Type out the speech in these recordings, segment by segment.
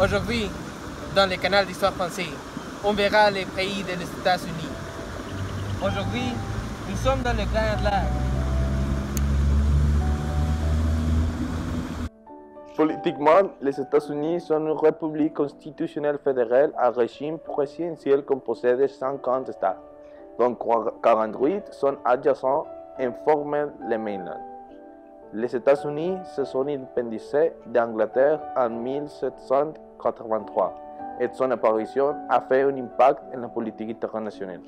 Aujourd'hui, dans le canal d'Histoire français, on verra les pays des États-Unis. Aujourd'hui, nous sommes dans le Grand Lac. Politiquement, les États-Unis sont une république constitutionnelle fédérale à régime présidentiel composé de 50 États, dont 48 sont adjacents et forment le mainland. Les États-Unis se sont indépendisés d'Angleterre en 1783 et son apparition a fait un impact dans la politique internationale.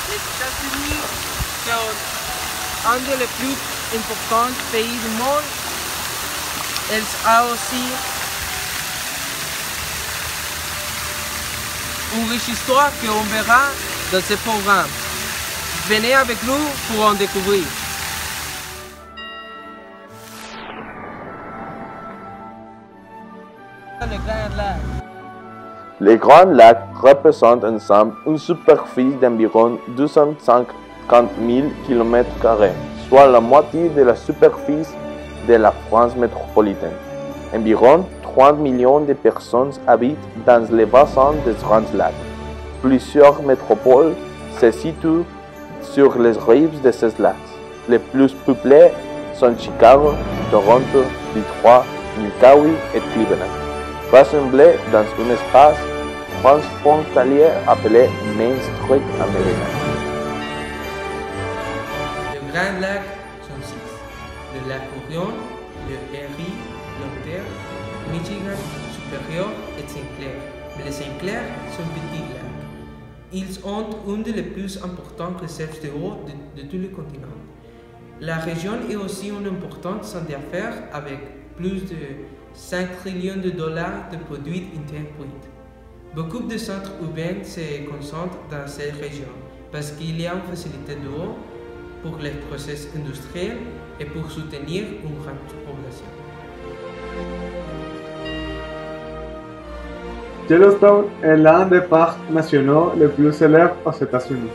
Les États-Unis sont un des plus importants pays du monde. Ils ont aussi une riche histoire qu'on verra dans ce programme. Venez avec nous pour en découvrir. Le Grand Lac. Les Grands Lacs représentent ensemble une superficie d'environ 250 000 km², soit la moitié de la superficie de la France métropolitaine. Environ 30 millions de personnes habitent dans les bassins des Grands Lacs. Plusieurs métropoles se situent sur les rives de ces lacs. Les plus peuplées sont Chicago, Toronto, Detroit, Milwaukee et Cleveland, rassemblés dans un espace transfrontalier appelé Main Street américain. Les Grands Lacs sont 6. Le lac Orion, le Erie, l'Ontario, Michigan, Supérieur et Sinclair. Mais les Sinclair sont petits lacs. Ils ont une des plus importantes réserves d'eau de tout le continent. La région est aussi une importante centre d'affaires avec plus de 5 trillions de dollars de produits internes bruts. Beaucoup de centres urbains se concentrent dans cette région parce qu'il y a une facilité d'eau pour les process industriels et pour soutenir une grande population. Yellowstone est l'un des parcs nationaux les plus célèbres aux États-Unis.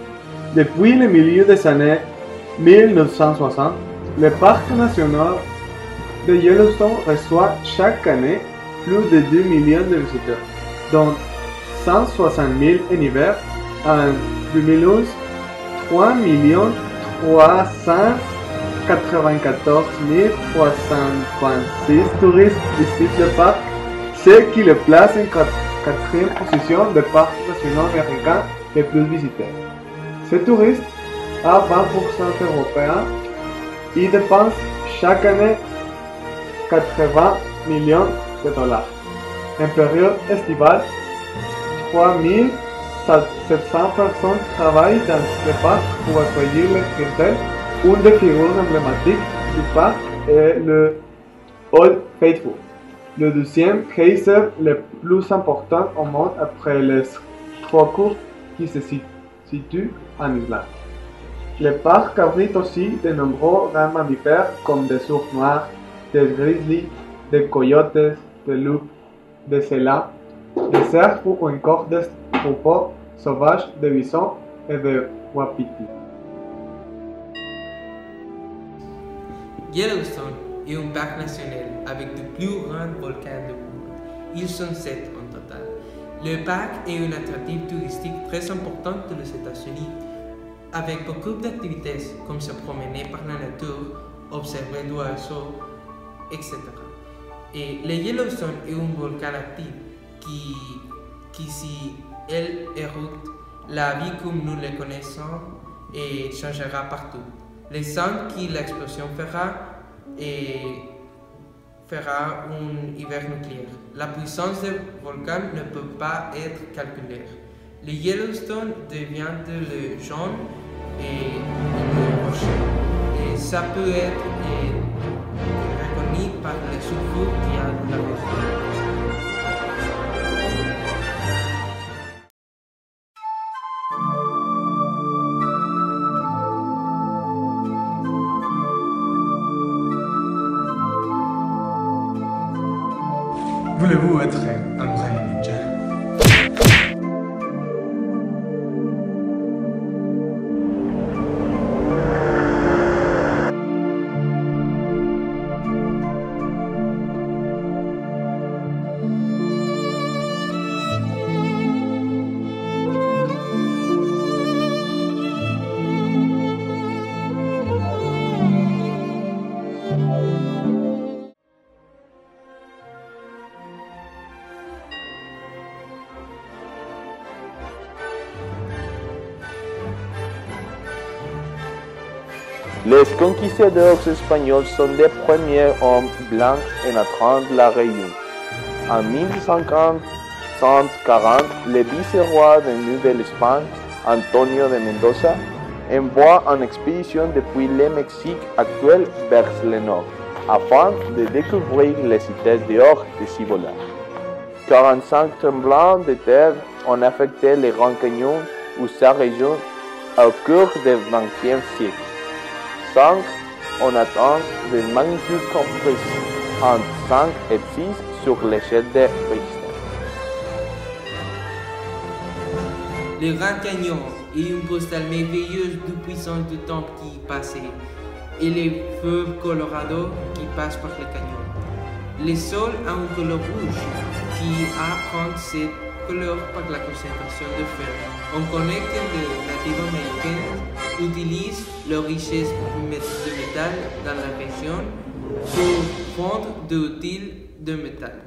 Depuis le milieu des années 1960, le parc national de Yellowstone reçoit chaque année plus de 2 millions de visiteurs, dont 160 000 en hiver. En 2011, 3 394 326 touristes visitent le parc, ce qui le place en quatrième position des parcs nationaux américains les plus visités. Ces touristes, à 20% européens, y dépensent chaque année 80 millions de dollars. En période estivale, 3700 personnes travaillent dans le parc pour accueillir les clientèles. Une des figures emblématiques du parc est le Old Faithful, le deuxième geyser le plus important au monde après les trois cours qui se situent en Islande. Le parc abrite aussi de nombreux grands mammifères comme des ours noirs, des grizzlies, des coyotes, des loups, des élans, des cerfs ou encore des troupeaux sauvages de bisons et de wapitis. Yellowstone est un parc national avec de plus grands volcans du monde. Ils sont 7 en total. Le parc est un attractif touristique très important aux États-Unis, avec beaucoup d'activités comme se promener par la nature, observer des oiseaux, etc. Et le Yellowstone est un volcan actif qui si elle érupte, la vie comme nous le connaissons et changera partout. Les sons que l'explosion fera un hiver nucléaire. La puissance du volcan ne peut pas être calculée. Le Yellowstone devient de le jaune et le rocher. Et ça peut être reconnu par les sulfures qu'il y a dans la région. Voulez-vous être un vrai ninja? Les conquistadors espagnols sont les premiers hommes blancs entrant de la Réunion. En 1140, le vice-roi de Nouvelle-Espagne, Antonio de Mendoza, envoie une expédition depuis le Mexique actuel vers le nord, afin de découvrir les cités d'or de Cibola. 45 tremblements de terre ont affecté les Grands Canyons ou sa région au cours du XXe siècle. 5 ont atteint des magnitudes comprises entre 5 et 6 sur l'échelle de Richter. Le Grand Canyon est une postale merveilleuse du puissance du temps qui passait et les feux Colorado qui passent par le canyon. Le sol a une couleur rouge qui apprend cette couleur par la concentration de fer. On connaît que les natifs américains utilisent leur richesse de métal dans la région pour fondre d'utiles de métal.